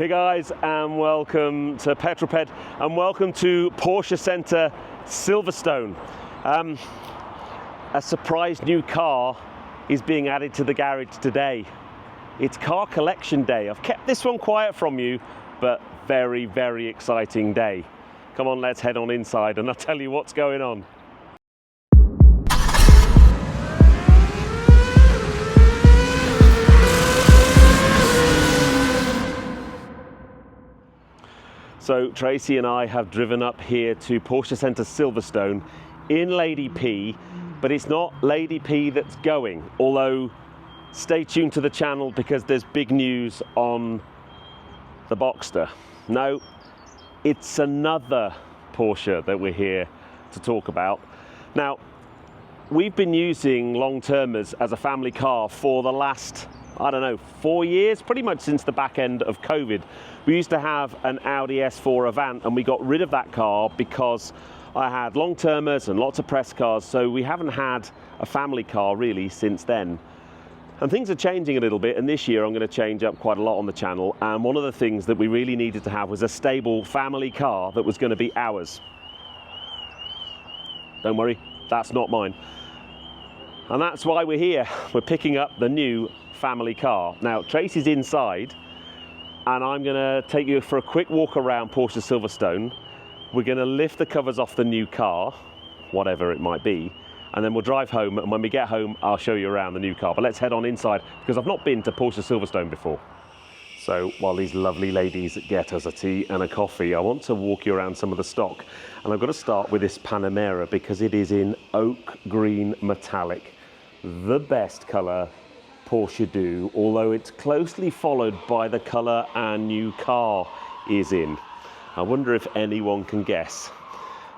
Hey guys, and welcome to Petrol Ped, and welcome to Porsche Centre Silverstone. A surprise new car is being added to the garage today. It's car collection day. I've kept this one quiet from you, but very, very exciting day. Come on, let's head on inside and I'll tell you what's going on. So Tracy and I have driven up here to Porsche Centre Silverstone in Lady P, but it's not Lady P that's going, although stay tuned to the channel because there's big news on the Boxster. No, it's another Porsche that we're here to talk about. Now, we've been using long-termers as a family car for the last, I don't know, 4 years, pretty much since the back end of COVID. We used to have an Audi S4 Avant and we got rid of that car because I had long-termers and lots of press cars, so we haven't had a family car really since then. And things are changing a little bit, and this year I'm going to change up quite a lot on the channel, and one of the things that we really needed to have was a stable family car that was going to be ours. Don't worry, that's not mine. And that's why we're here. We're picking up the new family car. Now, Tracy's inside, and I'm going to take you for a quick walk around Porsche Silverstone. We're going to lift the covers off the new car, whatever it might be, and then we'll drive home, and when we get home I'll show you around the new car. But let's head on inside because I've not been to Porsche Silverstone before. So while these lovely ladies get us a tea and a coffee, I want to walk you around some of the stock, and I've got to start with this Panamera because it is in oak green metallic, the best colour Porsche do, although it's closely followed by the colour our new car is in. I wonder if anyone can guess.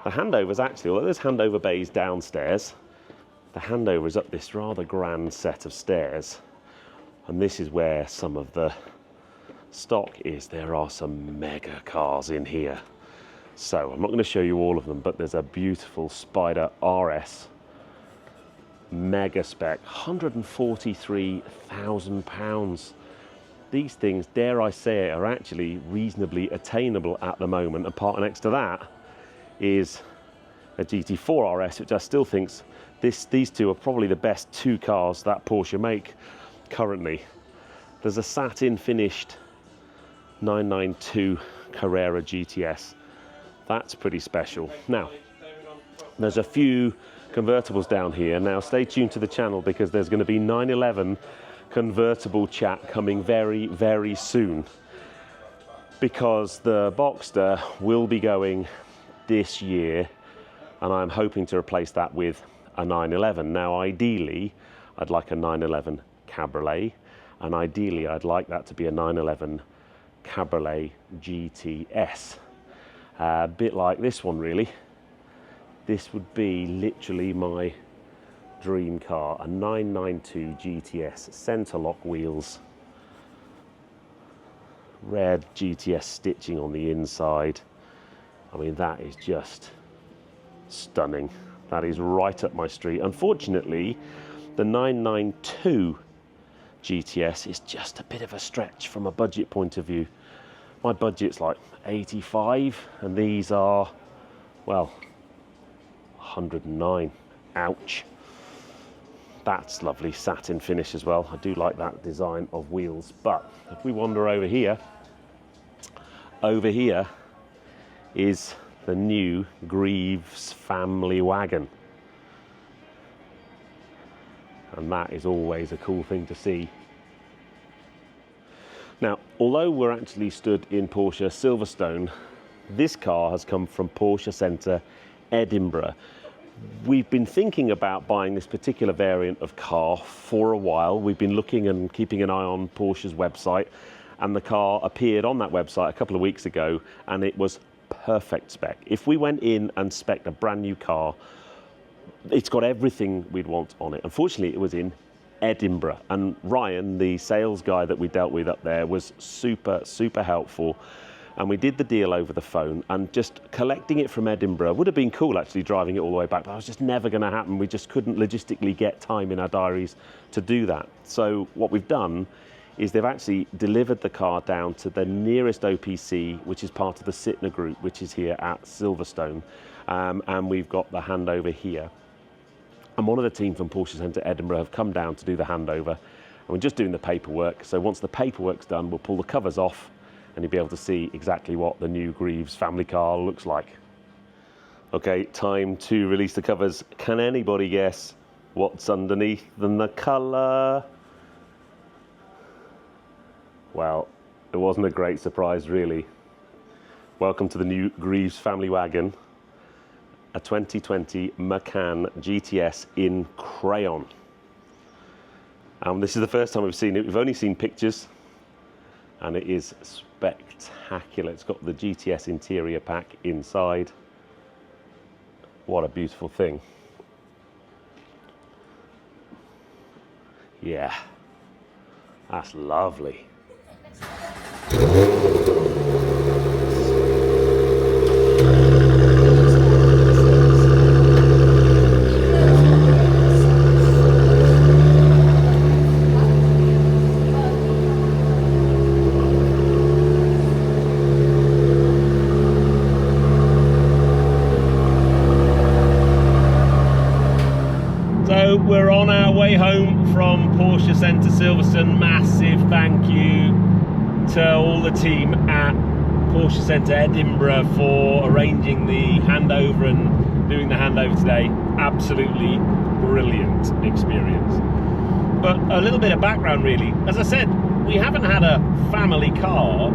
The handover's actually, although there's handover bays downstairs, the handover is up this rather grand set of stairs, and this is where some of the stock is. There are some mega cars in here. So I'm not going to show you all of them, but there's a beautiful Spider RS mega spec, £143,000. These things, dare I say it, are actually reasonably attainable at the moment, and part next to that is a GT4 RS, which I still think these two are probably the best two cars that Porsche make currently. There's a satin finished 992 Carrera GTS. That's pretty special. Now, there's a few convertibles down here. Now stay tuned to the channel because there's going to be 911 convertible chat coming very, very soon, because the Boxster will be going this year and I'm hoping to replace that with a 911. Now ideally I'd like a 911 Cabriolet, and ideally I'd like that to be a 911 Cabriolet GTS, a bit like this one really. This would be literally my dream car, a 992 GTS, centre lock wheels, red GTS stitching on the inside. I mean, that is just stunning. That is right up my street. Unfortunately, the 992 GTS is just a bit of a stretch from a budget point of view. My budget's like 85 and these are, well, 109. Ouch. That's lovely satin finish as well. I do like that design of wheels. But if we wander over here is the new Greaves family wagon, and that is always a cool thing to see. Now, although we're actually stood in Porsche Silverstone, this car has come from Porsche Centre Edinburgh. We've been thinking about buying this particular variant of car for a while. We've been looking and keeping an eye on Porsche's website, and the car appeared on that website a couple of weeks ago, and it was perfect spec. If we went in and spec'd a brand new car, it's got everything we'd want on it. Unfortunately, it was in Edinburgh, and Ryan, the sales guy that we dealt with up there, was super helpful. And we did the deal over the phone, and just collecting it from Edinburgh would have been cool, actually, driving it all the way back, but it was just never going to happen. We just couldn't logistically get time in our diaries to do that. So what we've done is they've actually delivered the car down to the nearest OPC, which is part of the Sytner Group, which is here at Silverstone. And we've got the handover here. And one of the team from Porsche Centre Edinburgh have come down to do the handover. And we're just doing the paperwork. So once the paperwork's done, we'll pull the covers off and you'll be able to see exactly what the new Greaves family car looks like. Okay, time to release the covers. Can anybody guess what's underneath than the colour? Well, it wasn't a great surprise, really. Welcome to the new Greaves family wagon, a 2020 Macan GTS in crayon. This is the first time we've seen it. We've only seen pictures, and it is spectacular. It's got the GTS interior pack inside. What a beautiful thing. Yeah, that's lovely. So we're on our way home from Porsche Centre Silverstone. Massive thank you to all the team at Porsche Centre Edinburgh for arranging the handover and doing the handover today. Absolutely brilliant experience. But a little bit of background really. As I said, we haven't had a family car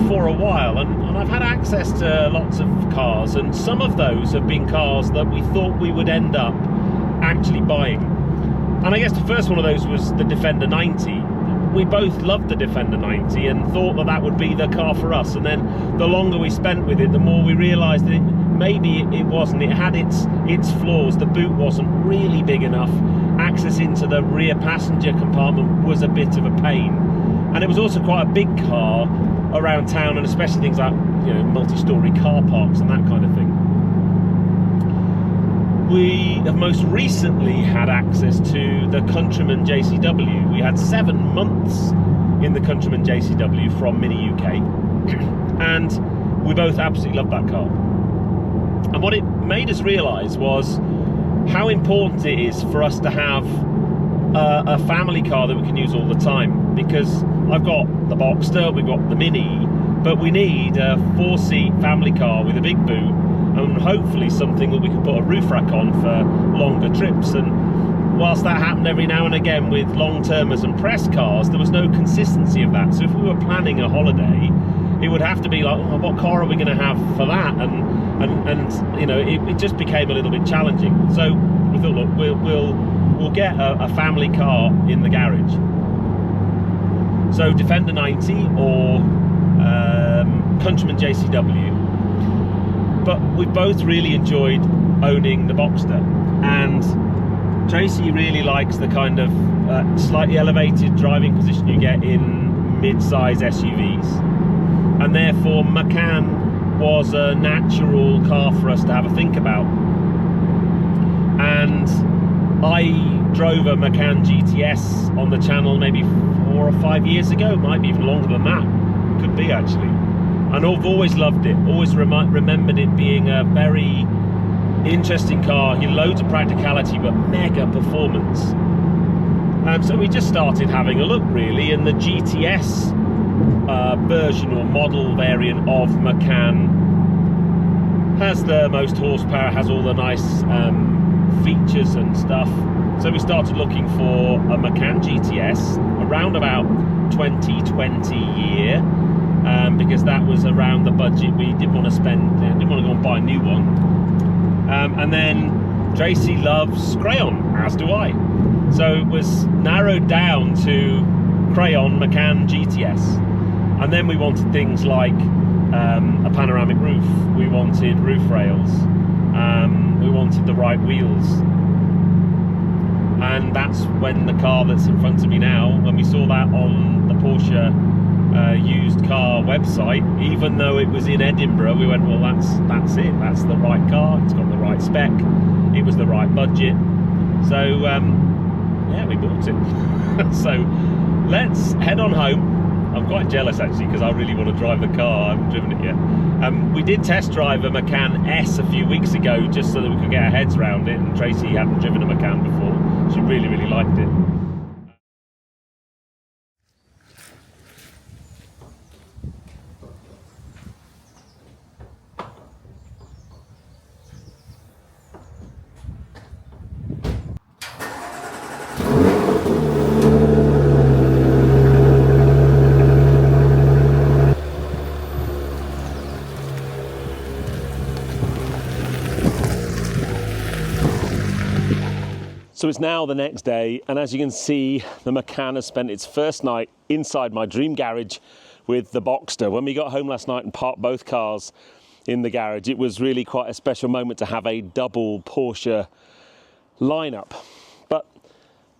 for a while, and I've had access to lots of cars, and some of those have been cars that we thought we would end up actually buying. And I guess the first one of those was the Defender 90. We both loved the Defender 90 and thought that that would be the car for us, and then the longer we spent with it, the more we realised that maybe it wasn't. It had its flaws. The boot wasn't really big enough. Access into the rear passenger compartment was a bit of a pain, and it was also quite a big car around town, and especially things like, you know, multi-storey car parks and that kind of thing. We have most recently had access to the Countryman JCW. We had 7 months in the Countryman JCW from Mini UK, and we both absolutely loved that car. And what it made us realise was how important it is for us to have a family car that we can use all the time. Because I've got the Boxster, we've got the Mini, but we need a 4-seat family car with a big boot, and hopefully something that we can put a roof rack on for longer trips. And whilst that happened every now and again with long-termers and press cars, there was no consistency of that. So if we were planning a holiday, it would have to be like, oh, what car are we going to have for that? And you know, it just became a little bit challenging. So we thought, look, we'll get a family car in the garage. So Defender 90 or Countryman JCW. But we both really enjoyed owning the Boxster, and Tracy really likes the kind of slightly elevated driving position you get in mid-size SUVs, and therefore Macan was a natural car for us to have a think about. And I drove a Macan GTS on the channel maybe 4 or 5 years ago, might be even longer than that, could be actually. And I've always loved it, always remembered it being a very interesting car. Loads of practicality, but mega performance. So we just started having a look really, and the GTS version or model variant of Macan has the most horsepower, has all the nice features and stuff. So we started looking for a Macan GTS around about 2020 year. Because that was around the budget we didn't want to spend, didn't want to go and buy a new one. And then Tracy loves crayon, as do I. So it was narrowed down to crayon Macan GTS. And then we wanted things like a panoramic roof, we wanted roof rails, we wanted the right wheels. And that's when the car that's in front of me now, when we saw that on the Porsche used car website, even though it was in Edinburgh, we went, well, that's it, that's the right car, it's got the right spec, it was the right budget. So yeah, we bought it. So let's head on home. I'm quite jealous actually because I really want to drive the car. I haven't driven it yet. We did test drive a Macan S a few weeks ago just so that we could get our heads around it, and Tracy hadn't driven a Macan before. She really, really liked it. So it's now the next day, and as you can see, the Macan has spent its first night inside my dream garage with the Boxster. When we got home last night and parked both cars in the garage, it was really quite a special moment to have a double Porsche lineup. But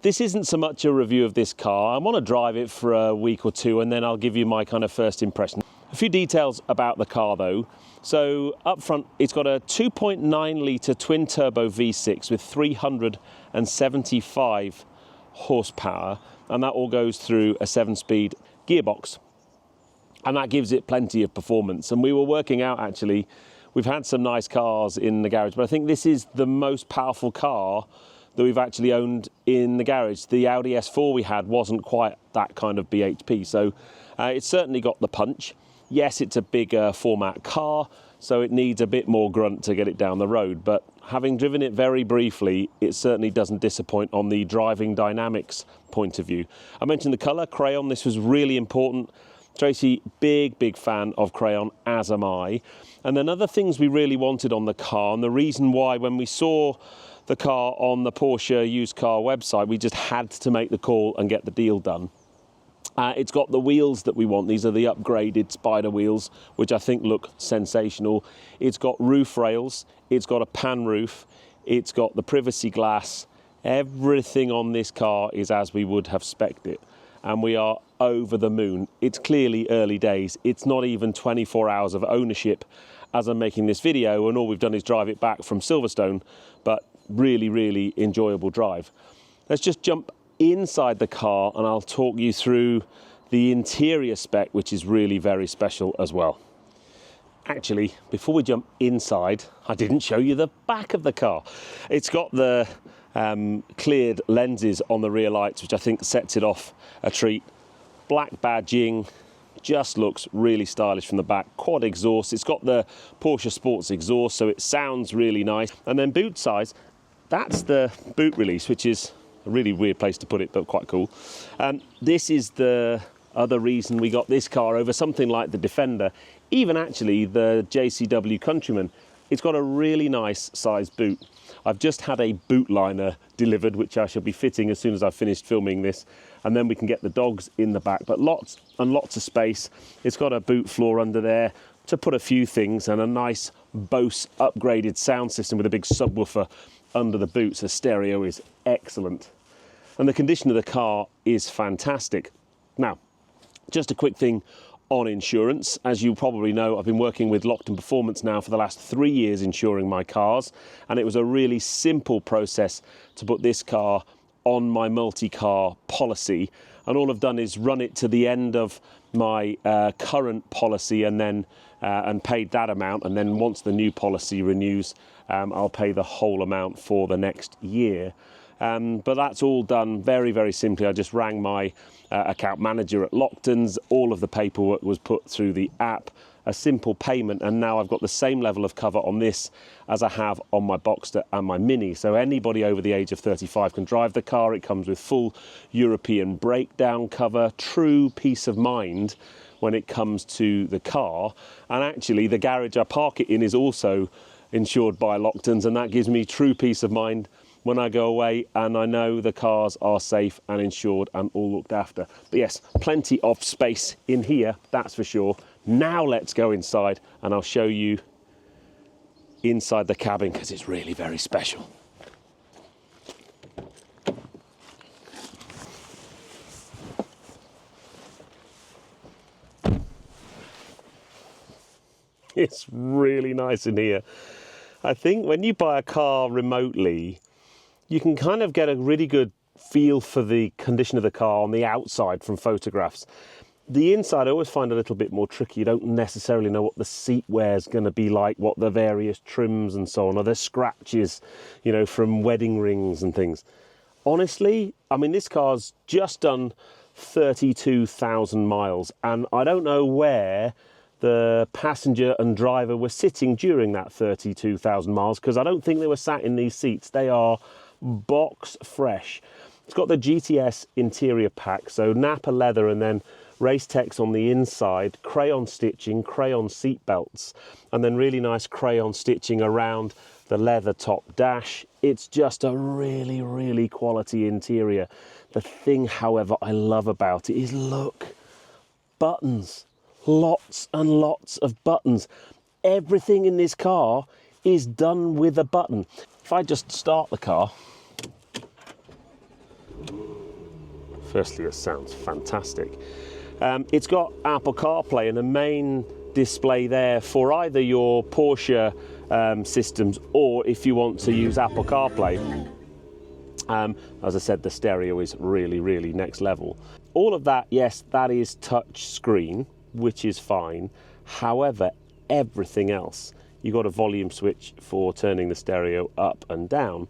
this isn't so much a review of this car. I want to drive it for a week or two, and then I'll give you my kind of first impression. A few details about the car though. So up front, it's got a 2.9 litre twin turbo V6 with 375 horsepower, and that all goes through a 7-speed gearbox, and that gives it plenty of performance. And we were working out, actually, we've had some nice cars in the garage, but I think this is the most powerful car that we've actually owned in the garage. The Audi S4 we had wasn't quite that kind of BHP, so it's certainly got the punch. Yes, it's a bigger format car, so it needs a bit more grunt to get it down the road, but having driven it very briefly, it certainly doesn't disappoint on the driving dynamics point of view. I mentioned the colour, crayon. This was really important. Tracy, big fan of crayon, as am I. And then other things we really wanted on the car, and the reason why when we saw the car on the Porsche used car website, we just had to make the call and get the deal done. It's got the wheels that we want. These are the upgraded Spider wheels, which I think look sensational. It's got roof rails, it's got a pan roof, it's got the privacy glass. Everything on this car is as we would have spec'd it, and we are over the moon. It's clearly early days. It's not even 24 hours of ownership as I'm making this video, and all we've done is drive it back from Silverstone, but really enjoyable drive. Let's just jump inside the car and I'll talk you through the interior spec, which is really very special as well. Actually, before we jump inside, I didn't show you the back of the car. It's got the cleared lenses on the rear lights, which I think sets it off a treat. Black badging, just looks really stylish from the back. Quad exhaust, it's got the Porsche Sports exhaust, so it sounds really nice. And then boot size, that's the boot release, which is a really weird place to put it, but quite cool. This is the other reason we got this car over something like the Defender, even actually the JCW Countryman. It's got a really nice sized boot. I've just had a boot liner delivered, which I shall be fitting as soon as I've finished filming this, and then we can get the dogs in the back, but lots and lots of space. It's got a boot floor under there to put a few things, and a nice Bose upgraded sound system with a big subwoofer under the boot, so stereo is excellent. And the condition of the car is fantastic. Now, just a quick thing on insurance. As you probably know, I've been working with Lockton Performance now for the last 3 years insuring my cars, and it was a really simple process to put this car on my multi-car policy, and all I've done is run it to the end of my current policy and then and paid that amount, and then once the new policy renews, I'll pay the whole amount for the next year. But that's all done very simply. I just rang my account manager at Lockton's. All of the paperwork was put through the app, a simple payment, and now I've got the same level of cover on this as I have on my Boxster and my Mini. So anybody over the age of 35 can drive the car. It comes with full European breakdown cover, true peace of mind when it comes to the car. And actually the garage I park it in is also insured by Lockton's, and that gives me true peace of mind when I go away and I know the cars are safe and insured and all looked after. But yes, plenty of space in here, that's for sure. Now let's go inside and I'll show you inside the cabin because it's really very special. It's really nice in here. I think when you buy a car remotely, you can kind of get a really good feel for the condition of the car on the outside from photographs. The inside I always find a little bit more tricky. You don't necessarily know what the seat wear is going to be like, what the various trims and so on, or the scratches, you know, from wedding rings and things. Honestly, I mean, this car's just done 32,000 miles, and I don't know where the passenger and driver were sitting during that 32,000 miles, because I don't think they were sat in these seats. They are box fresh. It's got the GTS interior pack, so Napa leather and then race text on the inside, crayon stitching, crayon seat belts, and then really nice crayon stitching around the leather top dash. It's just a really, really quality interior. The thing, however, I love about it is, look, buttons, lots and lots of buttons. Everything in this car is done with a button. If I just start the car, firstly, it sounds fantastic. It's got Apple CarPlay and a main display there for either your Porsche systems, or if you want to use Apple CarPlay. As I said, the stereo is really, really next level. All of that, yes, that is touch screen, which is fine. However, everything else, you've got a volume switch for turning the stereo up and down.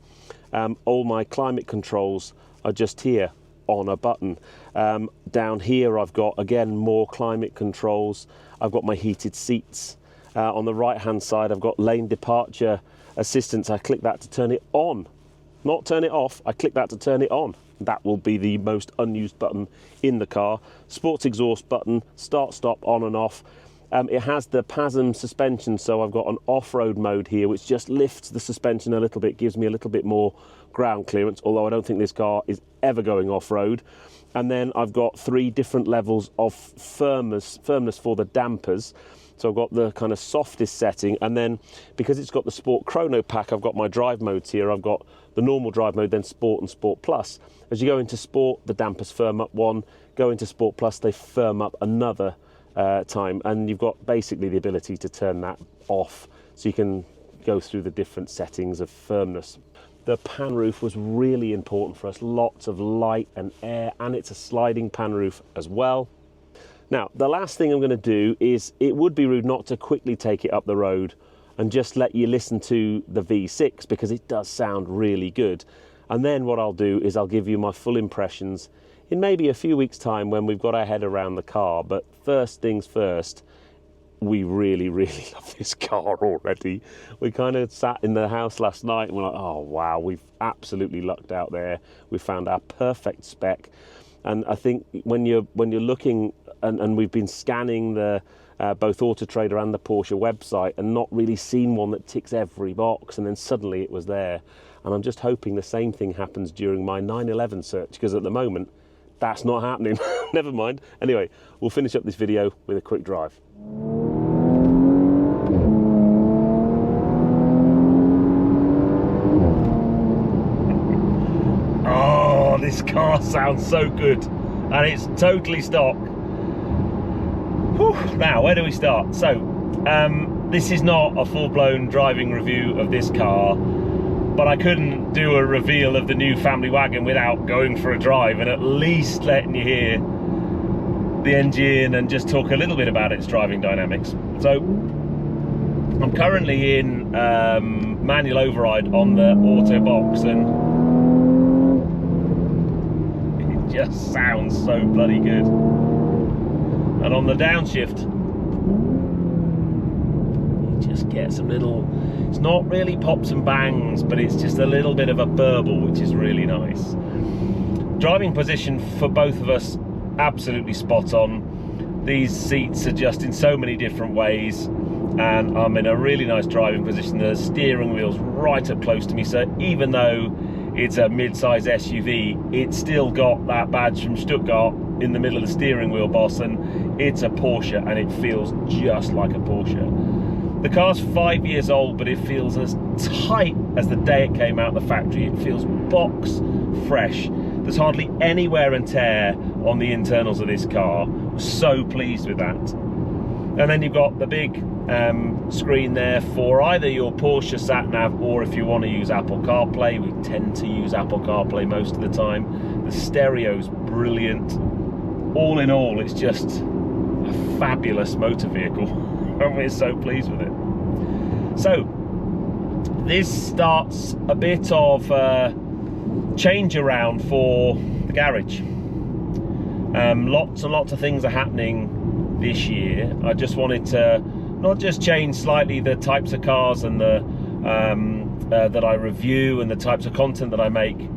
All my climate controls are just here on a button. Down here I've got, again, more climate controls. I've got my heated seats. On the right hand side I've got lane departure assistance. I click that to turn it on, not turn it off. I click that to turn it on. That will be the most unused button in the car. Sports exhaust button, start stop on and off. It has the PASM suspension, so I've got an off-road mode here which just lifts the suspension a little bit, gives me a little bit more ground clearance, although I don't think this car is ever going off-road. And then I've got 3 different levels of firmness for the dampers. So I've got the kind of softest setting, and then because it's got the Sport Chrono pack, I've got my drive modes here. I've got the normal drive mode, then Sport and Sport Plus. As you go into Sport, the dampers firm up one, go into Sport Plus, they firm up another time, and you've got basically the ability to turn that off, so you can go through the different settings of firmness. The pan roof was really important for us, lots of light and air, and it's a sliding pan roof as well. Now, the last thing I'm going to do is, it would be rude not to quickly take it up the road and just let you listen to the V6, because it does sound really good. And then what I'll do is I'll give you my full impressions in maybe a few weeks' time when we've got our head around the car. But first things first, we really, really love this car already. We kind of sat in the house last night and we're like, oh wow, we've absolutely lucked out there. We found our perfect spec. And I think when you're looking, and we've been scanning the both Auto Trader and the Porsche website and not really seen one that ticks every box, and then suddenly it was there. And I'm just hoping the same thing happens during my 911 search, because at the moment that's not happening. Never mind. Anyway, we'll finish up this video with a quick drive. Oh, this car sounds so good, and it's totally stock. Whew. Now, where do we start? So, this is not a full-blown driving review of this car, but I couldn't do a reveal of the new family wagon without going for a drive and at least letting you hear the engine and just talk a little bit about its driving dynamics. So, I'm currently in manual override on the auto box, and it just sounds so bloody good. And on the downshift, you just get some little, it's not really pops and bangs, but it's just a little bit of a burble, which is really nice. Driving position for both of us, absolutely spot on. These seats adjust in so many different ways, and I'm in a really nice driving position. The steering wheel's right up close to me, so even though it's a mid-size SUV, it's still got that badge from Stuttgart in the middle of the steering wheel, boss, and it's a Porsche, and it feels just like a Porsche. The car's 5 years old, but it feels as tight as the day it came out of the factory. It feels box fresh. There's hardly any wear and tear on the internals of this car. I'm so pleased with that. And then you've got the big screen there for either your Porsche sat nav, or if you want to use Apple CarPlay. We tend to use Apple CarPlay most of the time. The stereo's brilliant. All in all, it's just a fabulous motor vehicle, and we're so pleased with it. So this starts a bit of change around for the garage. Lots and lots of things are happening this year. I just wanted to not just change slightly the types of cars and the that I review and the types of content that I make,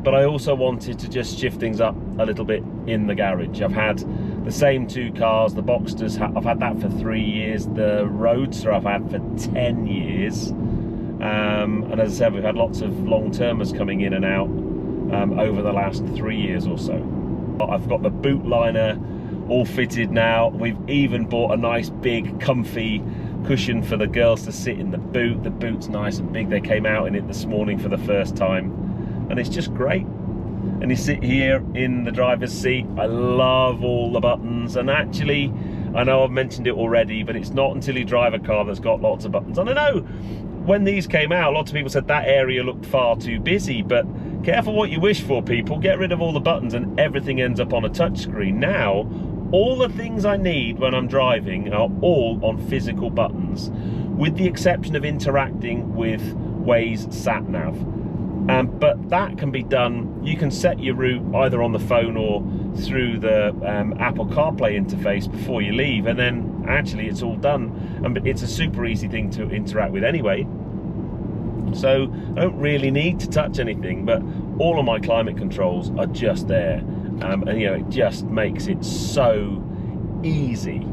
but I also wanted to just shift things up a little bit in the garage. I've had the same two cars, the Boxsters, I've had that for 3 years, the Roadster I've had for 10 years, and as I said, we've had lots of long-termers coming in and out over the last 3 years or so. I've got the boot liner all fitted now. We've even bought a nice big comfy cushion for the girls to sit in the boot. The boot's nice and big. They came out in it this morning for the first time, and it's just great. And you sit here in the driver's seat. I love all the buttons, and actually, I know I've mentioned it already, but it's not until you drive a car that's got lots of buttons. And I know when these came out, lots of people said that area looked far too busy, but careful what you wish for, people. Get rid of all the buttons and everything ends up on a touchscreen. Now, all the things I need when I'm driving are all on physical buttons, with the exception of interacting with Waze sat nav. But that can be done. You can set your route either on the phone or through the Apple CarPlay interface before you leave, and then actually it's all done. And it's a super easy thing to interact with anyway. So I don't really need to touch anything, but all of my climate controls are just there. And you know, it just makes it so easy.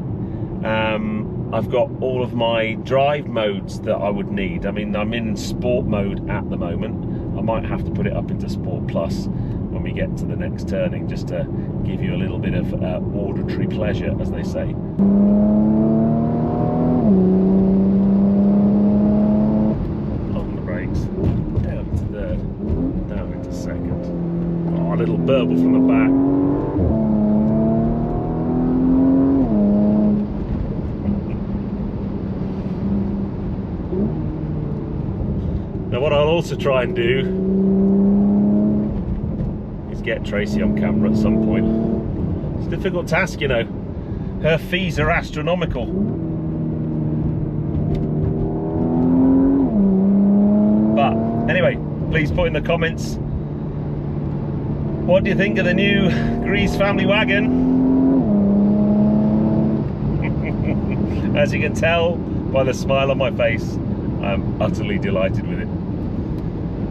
I've got all of my drive modes that I would need. I mean, I'm in sport mode at the moment. I might have to put it up into Sport Plus when we get to the next turning, just to give you a little bit of auditory pleasure, as they say. On the brakes, down into third, down into second. Oh, a little burble from the back. Now what I'll also try and do is get Tracy on camera at some point. It's a difficult task, you know. Her fees are astronomical. But anyway, please put in the comments, what do you think of the new Greaves family wagon? As you can tell by the smile on my face, I'm utterly delighted with it.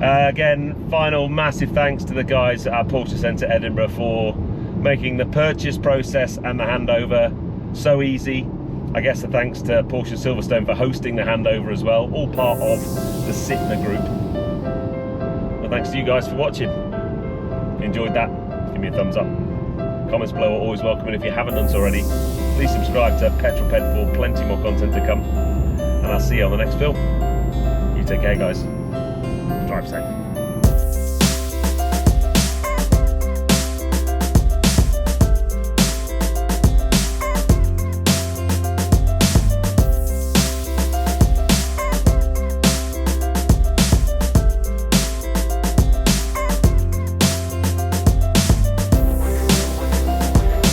Again, final massive thanks to the guys at Porsche Centre Edinburgh for making the purchase process and the handover so easy. I guess a thanks to Porsche Silverstone for hosting the handover as well, all part of the Sitner group. And thanks to you guys for watching. If you enjoyed that, give me a thumbs up. Comments below are always welcome, and if you haven't done so already, please subscribe to Petrol Ped for plenty more content to come. And I'll see you on the next film. You take care, guys. Drive safe.